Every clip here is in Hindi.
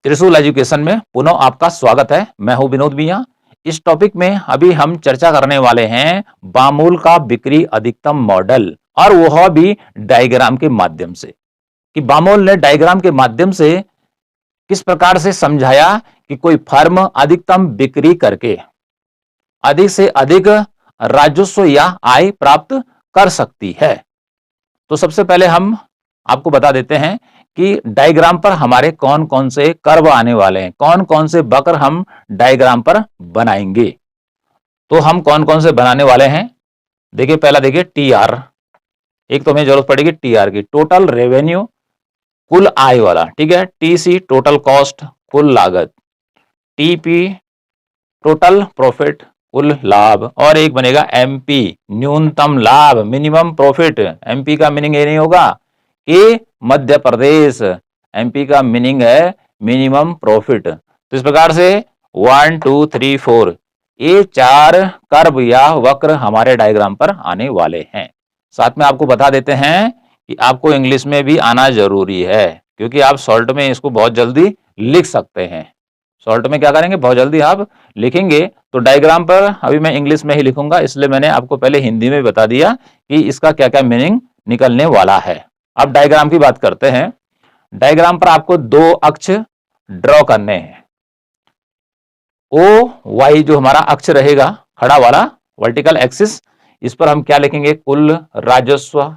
त्रिशूल एजुकेशन में पुनः आपका स्वागत है। मैं हूं विनोद मिया। इस टॉपिक में अभी हम चर्चा करने वाले हैं बामूल का बिक्री अधिकतम मॉडल, और वह भी डायग्राम के माध्यम से, कि बामूल ने डायग्राम के माध्यम से किस प्रकार से समझाया कि कोई फर्म अधिकतम बिक्री करके अधिक से अधिक राजस्व या आय प्राप्त कर सकती है। तो सबसे पहले हम आपको बता देते हैं कि डायग्राम पर हमारे कौन कौन से कर्व आने वाले हैं, कौन कौन से वक्र हम डायग्राम पर बनाएंगे। तो हम कौन कौन से बनाने वाले हैं, देखिए पहला देखिए टीआर। एक तो हमें जरूरत पड़ेगी टीआर की, टोटल रेवेन्यू, कुल आय वाला, ठीक है। टीसी टोटल कॉस्ट, कुल लागत। टीपी टोटल प्रॉफिट, कुल लाभ। और एक बनेगा एमपी, न्यूनतम लाभ, मिनिमम प्रॉफिट। एमपी का मीनिंग ये नहीं होगा कि मध्य प्रदेश, एमपी का मीनिंग है मिनिमम प्रॉफिट। तो इस प्रकार से 1 2 3 4 ये 4 कर्व या वक्र हमारे डायग्राम पर आने वाले हैं। साथ में आपको बता देते हैं कि आपको इंग्लिश में भी आना जरूरी है, क्योंकि आप शॉर्ट में इसको बहुत जल्दी लिख सकते हैं। शॉर्ट में क्या करेंगे, बहुत जल्दी आप लिखेंगे। तो डायग्राम पर अभी मैं इंग्लिश में ही लिखूंगा, इसलिए मैंने आपको पहले हिंदी में बता दिया कि इसका क्या क्या मीनिंग निकलने वाला है। अब डायग्राम की बात करते हैं। डायग्राम पर आपको 2 अक्ष ड्रॉ करने हैं। ओ वाई जो हमारा अक्ष रहेगा खड़ा वाला वर्टिकल एक्सिस, इस पर हम क्या लिखेंगे, कुल राजस्व।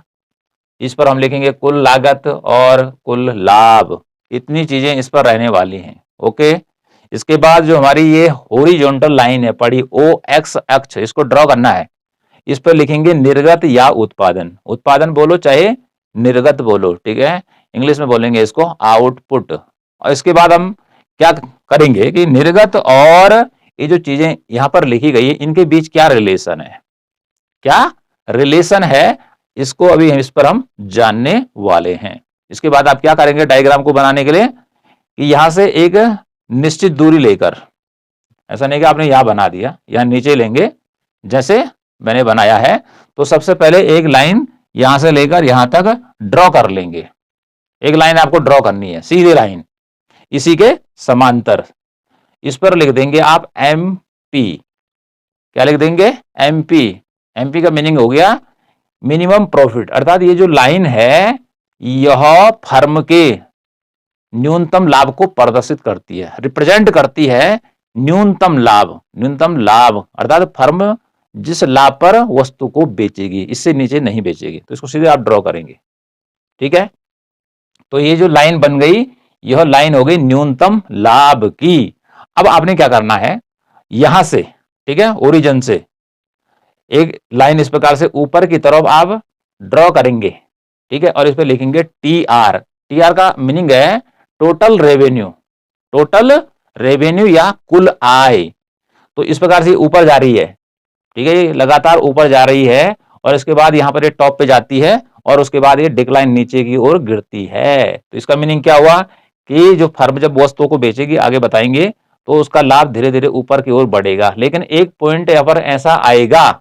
इस पर हम लिखेंगे कुल लागत और कुल लाभ। इतनी चीजें इस पर रहने वाली हैं। ओके, इसके बाद जो हमारी ये हॉरिजॉन्टल लाइन है पड़ी ओ एक्स अक्ष, इसको ड्रॉ करना है। इस पर लिखेंगे निर्गत या उत्पादन। उत्पादन बोलो चाहे निर्गत बोलो, ठीक है। इंग्लिश में बोलेंगे इसको आउटपुट। और इसके बाद हम क्या करेंगे कि निर्गत और ये जो चीजें यहां पर लिखी गई है, इनके बीच क्या रिलेशन है, क्या रिलेशन है, इसको अभी इस पर हम जानने वाले हैं। इसके बाद आप क्या करेंगे डायग्राम को बनाने के लिए, कि यहां से एक निश्चित दूरी लेकर, ऐसा नहीं कि आपने यहां बना दिया, यहां नीचे लेंगे जैसे मैंने बनाया है। तो सबसे पहले एक लाइन यहां से लेकर यहां तक ड्रॉ कर लेंगे। एक लाइन आपको ड्रॉ करनी है, सीधी लाइन, इसी के समांतर। इस पर लिख देंगे आप एमपी। क्या लिख देंगे, एमपी। एमपी का मीनिंग हो गया मिनिमम प्रॉफिट, अर्थात ये जो लाइन है यह फर्म के न्यूनतम लाभ को प्रदर्शित करती है, रिप्रेजेंट करती है न्यूनतम लाभ। न्यूनतम लाभ अर्थात फर्म जिस लाभ पर वस्तु को बेचेगी, इससे नीचे नहीं बेचेगी। तो इसको सीधे आप ड्रॉ करेंगे, ठीक है। तो ये जो लाइन बन गई, यह लाइन हो गई न्यूनतम लाभ की। अब आपने क्या करना है, यहां से, ठीक है, ओरिजिन से एक लाइन इस प्रकार से ऊपर की तरफ आप ड्रॉ करेंगे, ठीक है। और इस पर लिखेंगे टी आर। टी आर का मीनिंग है टोटल रेवेन्यू, टोटल रेवेन्यू या कुल आय। तो इस प्रकार से ऊपर जा रही है, ठीक है, ये लगातार ऊपर जा रही है। और इसके बाद यहां पर ये टॉप पे जाती है, और उसके बाद ये डिक्लाइन नीचे की ओर गिरती है। तो इसका मीनिंग क्या हुआ कि जो फर्म जब वस्तुओं को बेचेगी, आगे बताएंगे, तो उसका लाभ धीरे धीरे ऊपर की ओर बढ़ेगा। लेकिन एक पॉइंट यहाँ पर ऐसा आएगा,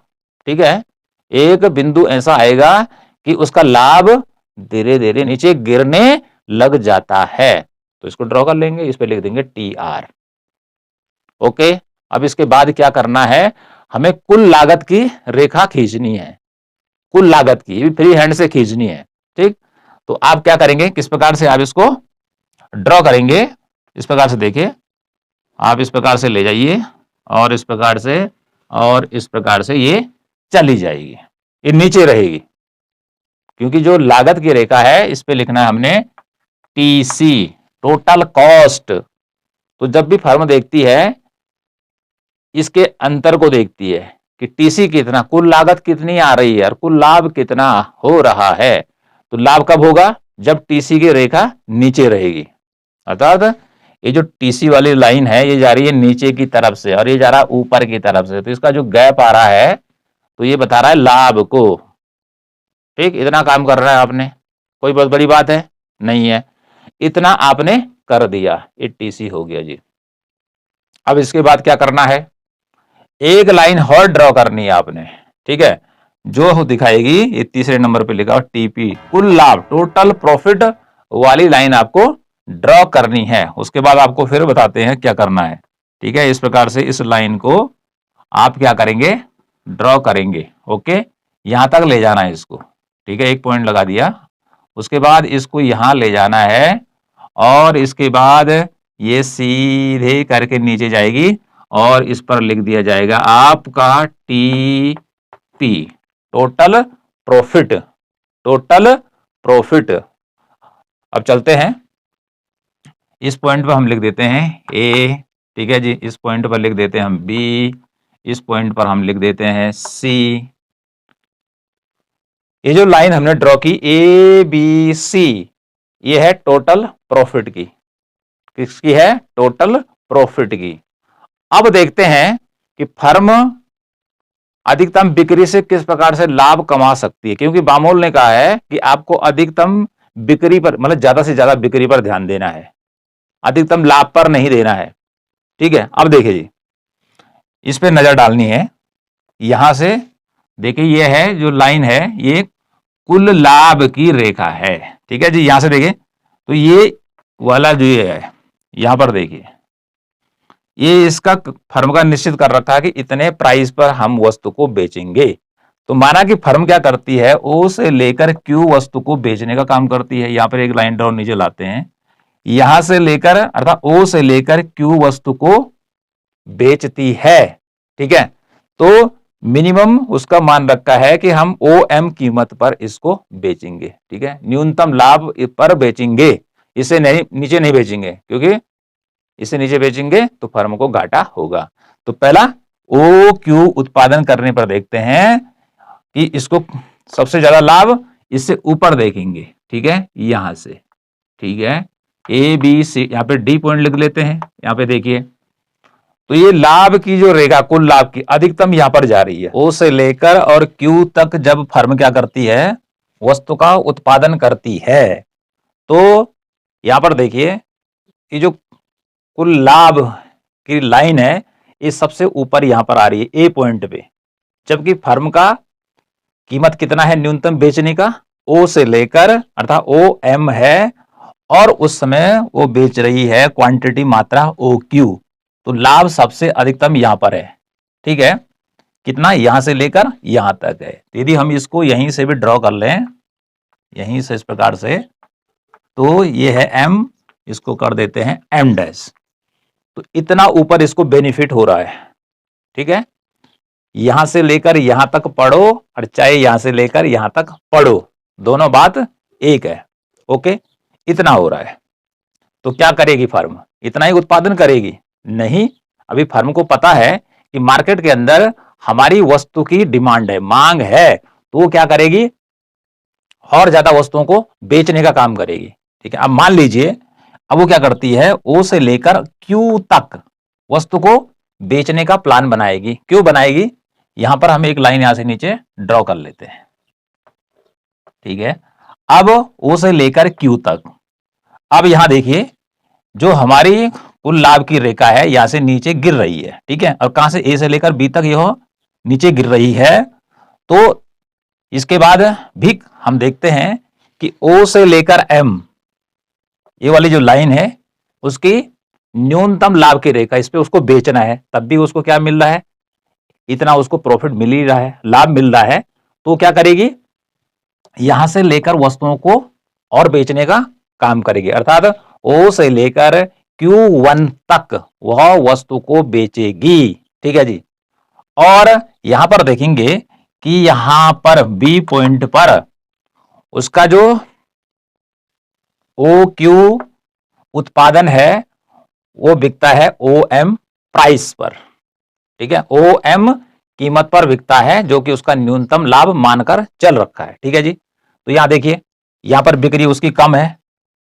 ठीक है, एक बिंदु ऐसा आएगा कि उसका लाभ धीरे धीरे नीचे गिरने लग जाता है। तो इसको ड्रॉ कर लेंगे, इस पे लिख देंगे टी आर। ओके, अब इसके बाद क्या करना है, हमें कुल लागत की रेखा खींचनी है। कुल लागत की फ्री हैंड से खींचनी है, ठीक। तो आप क्या करेंगे, किस प्रकार से आप इसको ड्रॉ करेंगे, इस प्रकार से देखिए, आप इस प्रकार से ले जाइए, और इस प्रकार से, और इस प्रकार से ये चली जाएगी, ये नीचे रहेगी, क्योंकि जो लागत की रेखा है इस पे लिखना है हमने टीसी, टोटल कॉस्ट। तो जब भी फर्म देखती है, इसके अंतर को देखती है कि टीसी कितना, कुल लागत कितनी आ रही है और कुल लाभ कितना हो रहा है। तो लाभ कब होगा, जब टीसी की रेखा नीचे रहेगी। अर्थात ये जो टीसी वाली लाइन है ये जा रही है नीचे की तरफ से, और ये जा रहा है ऊपर की तरफ से। तो इसका जो गैप आ रहा है, तो ये बता रहा है लाभ को, ठीक। इतना काम कर रहा है आपने, कोई बहुत बड़ी बात है नहीं है, इतना आपने कर दिया, ये टीसी हो गया जी। अब इसके बाद क्या करना है, एक लाइन और ड्रॉ करनी है आपने, ठीक है, जो दिखाएगी, ये तीसरे नंबर पे लिखा टीपी, कुल लाभ, टोटल प्रॉफिट वाली लाइन आपको ड्रॉ करनी है। उसके बाद आपको फिर बताते हैं क्या करना है। ठीक है, इस प्रकार से इस लाइन को आप क्या करेंगे, ड्रॉ करेंगे। ओके, यहां तक ले जाना है इसको। ठीक है, एक पॉइंट लगा दिया। उसके बाद इसको यहां ले जाना है और इसके बाद ये सीधे करके नीचे जाएगी और इस पर लिख दिया जाएगा आपका TP, total profit, total profit. अब चलते हैं, इस पॉइंट पर हम लिख देते हैं ए। ठीक है जी, इस पॉइंट पर लिख देते हैं हम बी, इस पॉइंट पर हम लिख देते हैं सी। ये जो लाइन हमने ड्रॉ की ए बी सी, ये है टोटल प्रॉफिट की। किसकी है, टोटल प्रॉफिट की। अब देखते हैं कि फर्म अधिकतम बिक्री से किस प्रकार से लाभ कमा सकती है, क्योंकि बामोल ने कहा है कि आपको अधिकतम बिक्री पर, मतलब ज्यादा से ज्यादा बिक्री पर ध्यान देना है, अधिकतम लाभ पर नहीं देना है। ठीक है, अब देखिए जी, इस पे नजर डालनी है। यहां से देखिए, ये है जो लाइन है, ये कुल लाभ की रेखा है। ठीक है जी, यहां से देखिए तो ये वाला जो ये है, यहां पर देखिए, ये इसका फर्म का निश्चित कर रखा है कि इतने प्राइस पर हम वस्तु को बेचेंगे। तो माना कि फर्म क्या करती है, ओ से लेकर क्यू वस्तु को बेचने का काम करती है। यहां पर एक लाइन ड्रॉ नीचे लाते हैं, यहां से लेकर अर्थात ओ से लेकर क्यू वस्तु को बेचती है। ठीक है, तो मिनिमम उसका मान रखा है कि हम ओएम कीमत पर इसको बेचेंगे। ठीक है, न्यूनतम लाभ पर बेचेंगे, इसे नहीं, नीचे नहीं बेचेंगे, क्योंकि इसे नीचे बेचेंगे तो फर्म को घाटा होगा। तो पहला ओ क्यू उत्पादन करने पर देखते हैं कि इसको सबसे ज्यादा लाभ इससे ऊपर देखेंगे। ठीक है, यहां से। ठीक है, ए बी सी, यहां पे डी पॉइंट लिख लेते हैं। यहां पे देखिए, तो ये लाभ की जो रेखा, कुल लाभ की अधिकतम यहां पर जा रही है। ओ से लेकर और क्यू तक जब फर्म क्या करती है, वस्तु का उत्पादन करती है, तो यहां पर देखिए, ये जो कुल लाभ की लाइन है, ये सबसे ऊपर यहां पर आ रही है ए पॉइंट पे, जबकि फर्म का कीमत कितना है न्यूनतम बेचने का, ओ से लेकर अर्थात ओ एम है, और उस समय वो बेच रही है क्वांटिटी, मात्रा ओ क्यू। तो लाभ सबसे अधिकतम यहां पर है। ठीक है, कितना, यहां से लेकर यहां तक है। यदि हम इसको यहीं से भी ड्रॉ कर लें, यहीं से इस प्रकार से, तो ये है एम, इसको कर देते हैं एम डैश। तो इतना ऊपर इसको बेनिफिट हो रहा है। ठीक है, यहां से लेकर यहां तक पढ़ो और चाहे यहां से लेकर यहां तक पढ़ो, दोनों बात एक है। ओके, इतना हो रहा है। तो क्या करेगी फर्म, इतना ही उत्पादन करेगी? नहीं, अभी फर्म को पता है कि मार्केट के अंदर हमारी वस्तु की डिमांड है, मांग है, तो वो क्या करेगी, और ज्यादा वस्तुओं को बेचने का काम करेगी। ठीक है, अब मान लीजिए, अब वो क्या करती है, ओ से लेकर क्यू तक वस्तु को बेचने का प्लान बनाएगी। क्यों बनाएगी, यहां पर हम एक लाइन यहां से नीचे ड्रॉ कर लेते हैं। ठीक है, अब ओ से लेकर क्यू तक, अब यहां देखिए, जो हमारी कुल लाभ की रेखा है, यहां से नीचे गिर रही है। ठीक है, और कहां से, ए से लेकर बी तक यह नीचे गिर रही है। तो इसके बाद भी हम देखते हैं कि ओ से लेकर एम, ये वाली जो लाइन है, उसकी न्यूनतम लाभ की रेखा, इस पे उसको बेचना है, तब भी उसको क्या मिल रहा है, इतना उसको प्रॉफिट मिल ही रहा है, लाभ मिल रहा है। तो क्या करेगी, यहां से लेकर वस्तुओं को और बेचने का काम करेगी, अर्थात ओ से लेकर Q1 तक वह वस्तु को बेचेगी। ठीक है जी, और यहां पर देखेंगे कि यहां पर बी पॉइंट पर उसका जो ओ क्यू उत्पादन है, वो बिकता है ओ एम प्राइस पर। ठीक है, ओ एम कीमत पर बिकता है, जो कि उसका न्यूनतम लाभ मानकर चल रखा है। ठीक है जी, तो यहां देखिए, यहां पर बिक्री उसकी कम है।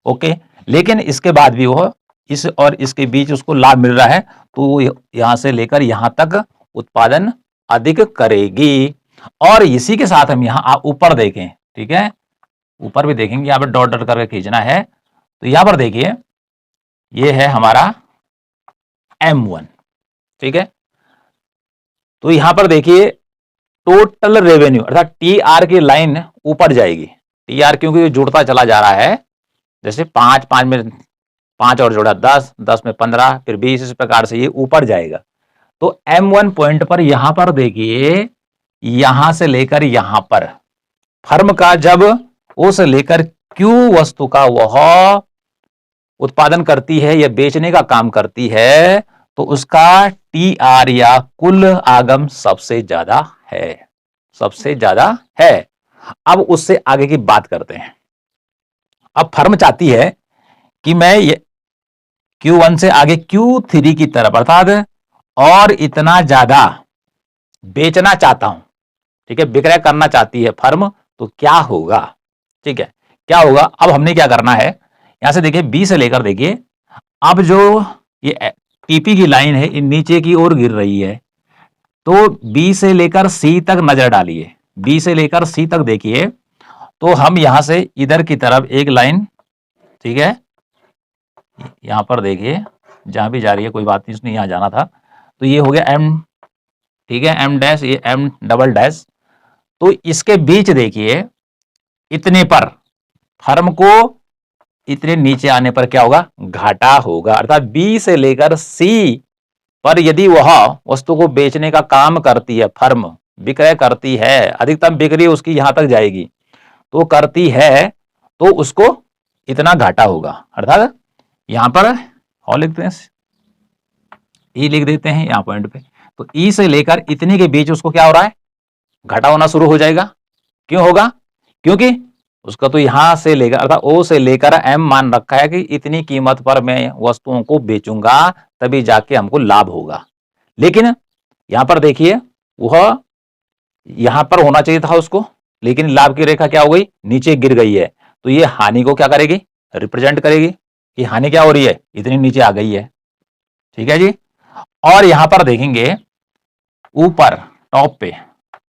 ओके, लेकिन इसके बाद भी वो इस और इसके बीच उसको लाभ मिल रहा है, तो यहां से लेकर यहां तक उत्पादन अधिक करेगी। और इसी के साथ हम यहां ऊपर देखें, ठीक है, ऊपर भी देखेंगे, यहां पर डॉट डॉट करके खींचना है। तो यहां पर देखिए, ये है हमारा M1। ठीक है, तो यहां पर देखिए, टोटल रेवेन्यू अर्थात TR की लाइन ऊपर जाएगी। TR क्योंकि जुड़ता चला जा रहा है, जैसे 5 5 में 5 और जोड़ा 10, 10 में 15, फिर 20, इस प्रकार से ये ऊपर जाएगा। तो M1 पॉइंट पर यहां पर देखिए, यहां से लेकर यहां पर फर्म का जब O से लेकर Q वस्तु का वह उत्पादन करती है या बेचने का काम करती है, तो उसका TR या कुल आगम सबसे ज्यादा है, सबसे ज्यादा है। अब उससे आगे की बात करते हैं। अब फर्म चाहती है कि मैं ये Q1 से आगे Q3 की तरफ अर्थात और इतना ज्यादा बेचना चाहता हूं, ठीक है, विक्रय करना चाहती है फर्म, तो क्या होगा, ठीक है, क्या होगा। अब हमने क्या करना है, यहां से देखिए बी से लेकर देखिए, अब जो ये टीपी की लाइन है ये नीचे की ओर गिर रही है, तो बी से लेकर सी तक नजर डालिए, बी से लेकर सी तक देखिए, तो हम यहां से इधर की तरफ एक लाइन, ठीक है, यहां पर देखिए जहां भी जा रही है कोई बात नहीं, इसने यहां जाना था, तो ये हो गया एम, ठीक है, एम डैश, ये एम डबल डैश, तो इसके बीच देखिए इतने पर फर्म को इतने नीचे आने पर क्या होगा, घाटा होगा। अर्थात बी से लेकर सी पर यदि वह वस्तु को बेचने का काम करती है, फर्म विक्रय करती है, अधिकतम बिक्री उसकी यहां तक जाएगी, तो करती है, तो उसको इतना घाटा होगा। अर्थात यहां पर और लिखते हैं, ई लिख देते हैं यहां पॉइंट पे, तो ई से लेकर इतने के बीच उसको क्या हो रहा है, घाटा होना शुरू हो जाएगा। क्यों होगा, क्योंकि उसका तो यहां से लेकर अर्थात ओ से लेकर एम मान रखा है कि इतनी कीमत पर मैं वस्तुओं को बेचूंगा तभी जाके हमको लाभ होगा। लेकिन यहां पर देखिए वह यहां पर होना चाहिए था उसको, लेकिन लाभ की रेखा क्या हो गई, नीचे गिर गई है, तो ये हानि को क्या करेगी, रिप्रेजेंट करेगी कि हानि क्या हो रही है, इतनी नीचे आ गई है, ठीक है जी। और यहां पर देखेंगे ऊपर टॉप पे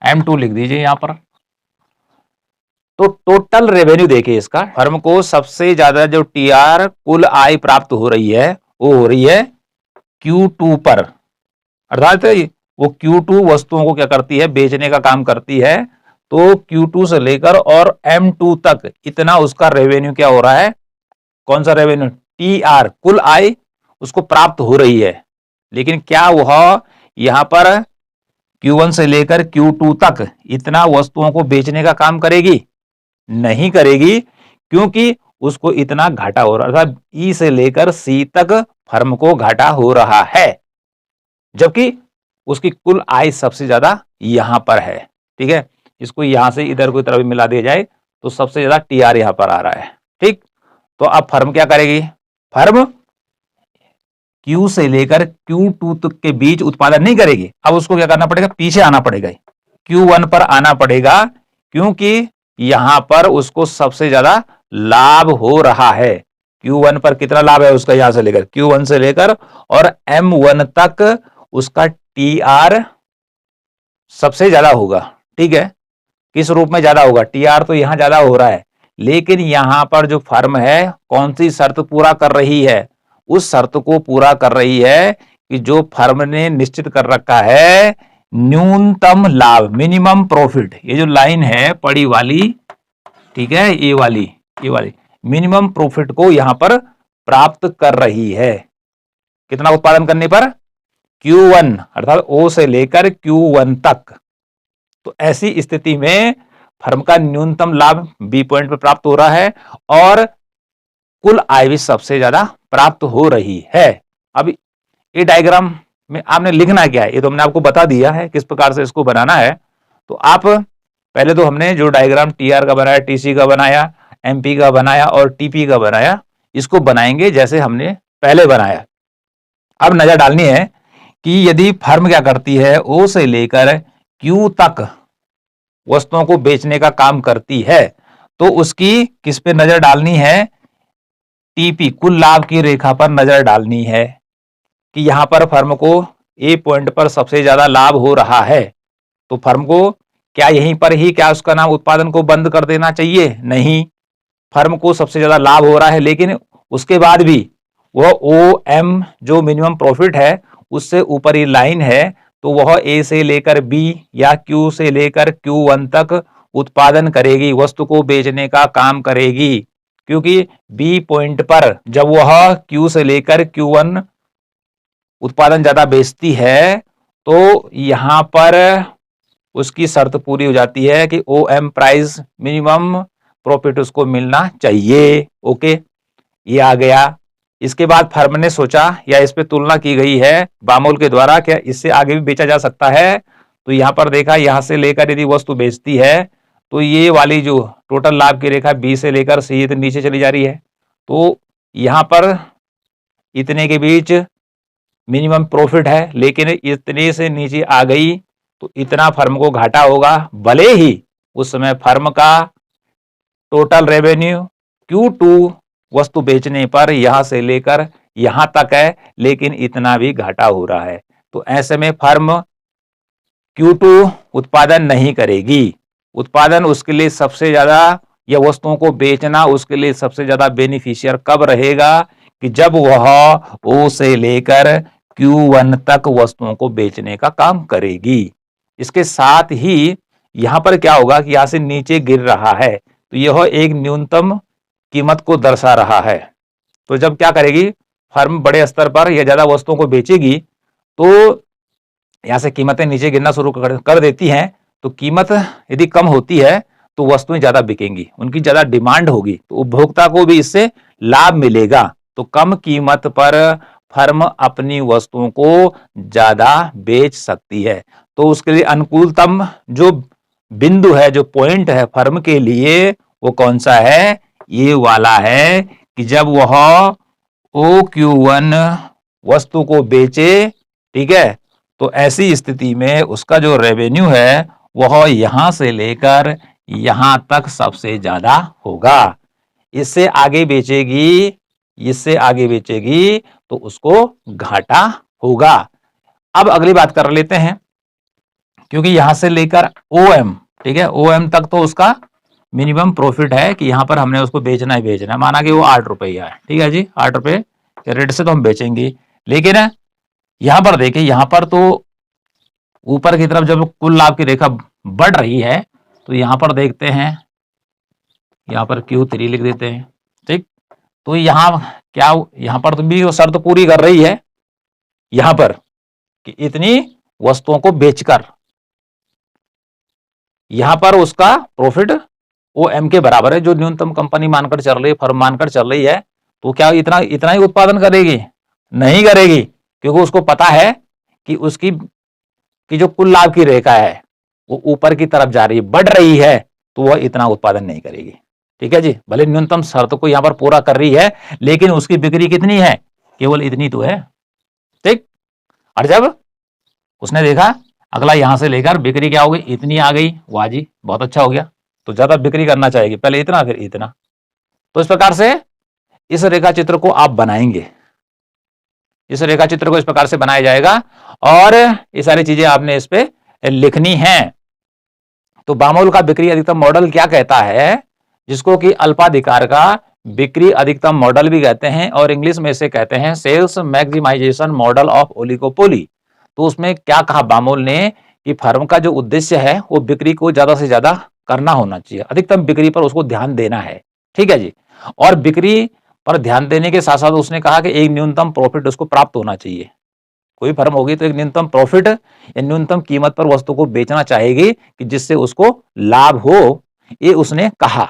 M2 लिख दीजिए यहां पर, तो टोटल रेवेन्यू देखिए इसका, फर्म को सबसे ज्यादा जो TR कुल आय प्राप्त हो रही है वो हो रही है Q2 पर, अर्थात वो Q2 वस्तुओं को क्या करती है, बेचने का काम करती है, तो Q2 से लेकर और M2 तक इतना उसका रेवेन्यू क्या हो रहा है, कौन सा रेवेन्यू, TR कुल आय उसको प्राप्त हो रही है। लेकिन क्या वह यहां पर Q1 से लेकर Q2 तक इतना वस्तुओं को बेचने का काम करेगी, नहीं करेगी, क्योंकि उसको इतना घाटा हो रहा था, ई से लेकर सी तक फर्म को घाटा हो रहा है, जबकि उसकी कुल आय सबसे ज्यादा यहां पर है, ठीक है। इसको यहां से इधर को तरफ मिला दिया जाए तो सबसे ज्यादा TR यहां पर आ रहा है, ठीक। तो अब फर्म क्या करेगी, फर्म Q से लेकर Q2 तक के बीच उत्पादन नहीं करेगी, अब उसको क्या करना पड़ेगा, पीछे आना पड़ेगा, Q1 पर आना पड़ेगा, क्योंकि यहां पर उसको सबसे ज्यादा लाभ हो रहा है। Q1 पर कितना लाभ है उसका, यहां से लेकर Q1 से लेकर और M1 तक उसका TR सबसे ज्यादा होगा, ठीक है। किस रूप में ज्यादा होगा, TR तो यहां ज्यादा हो रहा है, लेकिन यहां पर जो फर्म है कौन सी शर्त पूरा कर रही है, उस शर्त को पूरा कर रही है कि जो फर्म ने निश्चित कर रखा है न्यूनतम लाभ, मिनिमम प्रॉफिट, ये जो लाइन है पड़ी वाली, ठीक है, ये वाली मिनिमम प्रॉफिट को यहां पर प्राप्त कर रही है। कितना उत्पादन करने पर, Q1 अर्थात O से लेकर Q1 तक। तो ऐसी स्थिति में फर्म का न्यूनतम लाभ बी पॉइंट पर प्राप्त हो रहा है और कुल आय भी सबसे ज्यादा प्राप्त हो रही है। अब ये डायग्राम में आपने लिखना क्या है, ये तो हमने आपको बता दिया है किस प्रकार से इसको बनाना है। तो आप पहले तो हमने जो डायग्राम TR का बनाया, TC का बनाया, MP का बनाया और TP का बनाया, इसको बनाएंगे जैसे हमने पहले बनाया। अब नजर डालनी है कि यदि फर्म क्या करती है, O से लेकर Q तक वस्तुओं को बेचने का काम करती है, तो उसकी किस पे नजर डालनी है, TP कुल लाभ की रेखा पर नजर डालनी है कि यहां पर फर्म को A पॉइंट पर सबसे ज्यादा लाभ हो रहा है, तो फर्म को क्या यहीं पर ही क्या उसका नाम उत्पादन को बंद कर देना चाहिए, नहीं, फर्म को सबसे ज्यादा लाभ हो रहा है, लेकिन उसके बाद भी वह OM जो मिनिमम प्रॉफिट है उससे ऊपर ही लाइन है, तो वह A से लेकर B या Q से लेकर Q1 तक उत्पादन करेगी, वस्तु को बेचने का काम करेगी। क्योंकि बी पॉइंट पर जब वह क्यू से लेकर Q1 उत्पादन ज्यादा बेचती है तो यहां पर उसकी शर्त पूरी हो जाती है कि OM प्राइस मिनिमम प्रॉफिट उसको मिलना चाहिए। ओके, ये आ गया। इसके बाद फर्म ने सोचा या इस पे तुलना की गई है बामोल के द्वारा क्या इससे आगे भी बेचा जा सकता है। तो यहां पर देखा, यहां से लेकर यदि वस्तु बेचती है तो ये वाली जो टोटल लाभ की रेखा बी से लेकर सी तक नीचे चली जा रही है। तो यहां पर इतने के बीच मिनिमम प्रॉफिट है, लेकिन इतने से नीचे आ गई तो इतना फर्म को घाटा होगा, भले ही उस समय फर्म का टोटल रेवेन्यू Q2 वस्तु बेचने पर यहां से लेकर यहां तक है, लेकिन इतना भी घाटा हो रहा है। तो ऐसे में फर्म Q2 उत्पादन नहीं करेगी। उत्पादन उसके लिए सबसे ज्यादा, या वस्तुओं को बेचना उसके लिए सबसे ज्यादा बेनिफिशियर कब रहेगा कि जब वह O से लेकर Q1 तक वस्तुओं को बेचने का काम करेगी। इसके साथ ही यहां पर क्या होगा कि यहां से नीचे गिर रहा है तो यह एक न्यूनतम कीमत को दर्शा रहा है। तो जब क्या करेगी फर्म बड़े स्तर पर या ज्यादा वस्तुओं को बेचेगी तो यहां से कीमतें नीचे गिरना शुरू कर देती हैं। तो कीमत यदि कम होती है तो वस्तुएं ज्यादा बिकेंगी, उनकी ज्यादा डिमांड होगी, तो उपभोक्ता को भी इससे लाभ मिलेगा। तो कम कीमत पर फर्म अपनी वस्तुओं को ज्यादा बेच सकती है। तो उसके लिए अनुकूलतम जो बिंदु है, जो पॉइंट है फर्म के लिए, वो कौन सा है? ये वाला है कि जब वह OQ1 वस्तु को बेचे, ठीक है, तो ऐसी स्थिति में उसका जो रेवेन्यू है वह यहां से लेकर यहां तक सबसे ज्यादा होगा। इससे आगे बेचेगी, इससे आगे बेचेगी तो उसको घाटा होगा। अब अगली बात कर लेते हैं, क्योंकि यहां से लेकर OM, ठीक है, OM तक तो उसका मिनिमम प्रॉफिट है कि यहां पर हमने उसको बेचना ही बेचना है। माना कि वो 8 रुपया है, ठीक है जी, 8 रुपए के रेट से तो हम बेचेंगे। लेकिन यहां पर देखिए, यहां पर तो ऊपर की तरफ जब कुल लाभ की रेखा बढ़ रही है तो यहां पर देखते हैं, यहां पर Q3 लिख देते हैं, ठीक। तो यहां क्या, यहां पर तो भी वो शर्त पूरी कर रही है यहां पर कि इतनी वस्तुओं को बेचकर यहां पर उसका प्रॉफिट OM के बराबर है, जो न्यूनतम कंपनी मानकर चल रही है, फर्म मानकर चल रही है। तो क्या इतना इतना ही उत्पादन करेगी? नहीं करेगी, क्योंकि उसको पता है कि उसकी कि जो कुल लाभ की रेखा है वो ऊपर की तरफ जा रही है, बढ़ रही है, तो वह इतना उत्पादन नहीं करेगी। ठीक है जी, भले न्यूनतम शर्त को यहां पर पूरा कर रही है, लेकिन उसकी बिक्री कितनी है? केवल इतनी तो है, ठीक। और जब उसने देखा अगला यहां से लेकर बिक्री क्या हो गई, इतनी आ गई, वाह जी बहुत अच्छा हो गया, तो ज्यादा बिक्री करना चाहेगी, पहले इतना फिर इतना। तो इस प्रकार से इस रेखा चित्र को आप बनाएंगे, इस रेखा चित्र को इस प्रकार से बनाया जाएगा और ये सारी चीजें आपने इस पे लिखनी है। तो बामोल का बिक्री अधिकतम मॉडल क्या कहता है, जिसको कि अल्पाधिकार का बिक्री अधिकतम मॉडल भी कहते हैं, और इंग्लिश में इसे कहते हैं sales maximisation model of oligopoly. तो उसमें क्या कहा बामोल ने कि फर्म का जो उद्देश्य है वो बिक्री को ज्यादा से ज्यादा करना होना चाहिए, अधिकतम बिक्री पर उसको ध्यान देना है, ठीक है जी। और बिक्री पर ध्यान देने के साथ साथ उसने कहा कि एक न्यूनतम प्रॉफिट उसको प्राप्त होना चाहिए। कोई फर्म होगी तो एक न्यूनतम प्रॉफिट या न्यूनतम कीमत पर वस्तु को बेचना चाहेगी कि जिससे उसको लाभ हो, ये उसने कहा।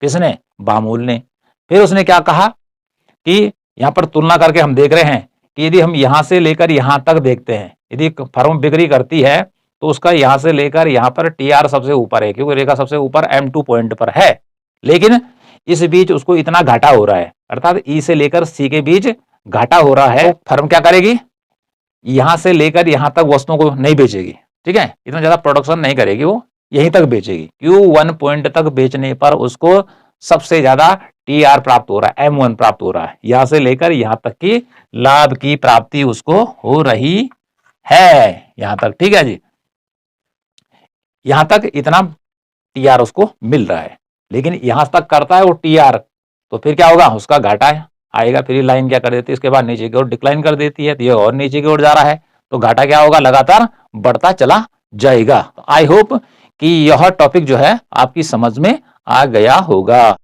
किसने? बामोल ने। फिर उसने क्या कहा कि यहां पर तुलना करके हम देख रहे हैं कि यदि हम यहां से लेकर यहां तक देखते हैं, यदि फर्म बिक्री करती है तो उसका यहां से लेकर यहां पर TR सबसे ऊपर है, क्योंकि रेखा सबसे ऊपर M2 पॉइंट पर है, लेकिन इस बीच उसको इतना घाटा हो रहा है, अर्थात E से लेकर C के बीच घाटा हो रहा है। फर्म क्या करेगी, यहां से लेकर यहां तक वस्तुओं को नहीं बेचेगी, ठीक है, इतना ज्यादा प्रोडक्शन नहीं करेगी, वो यहीं तक बेचेगी। Q1 पॉइंट तक बेचने पर उसको सबसे ज्यादा TR प्राप्त हो रहा है, M1 प्राप्त हो रहा है, यहां से लेकर यहां तक की लाभ की प्राप्ति उसको हो रही है, यहां तक, ठीक है जी, यहां तक इतना TR उसको मिल रहा है। लेकिन यहां तक करता है वो TR, तो फिर क्या होगा, उसका घाटा आएगा। फिर लाइन क्या कर देती है, इसके बाद नीचे की ओर डिक्लाइन कर देती है, तो ये और नीचे की ओर जा रहा है, तो घाटा क्या होगा, लगातार बढ़ता चला जाएगा। आई होप कि यह टॉपिक जो है आपकी समझ में आ गया होगा।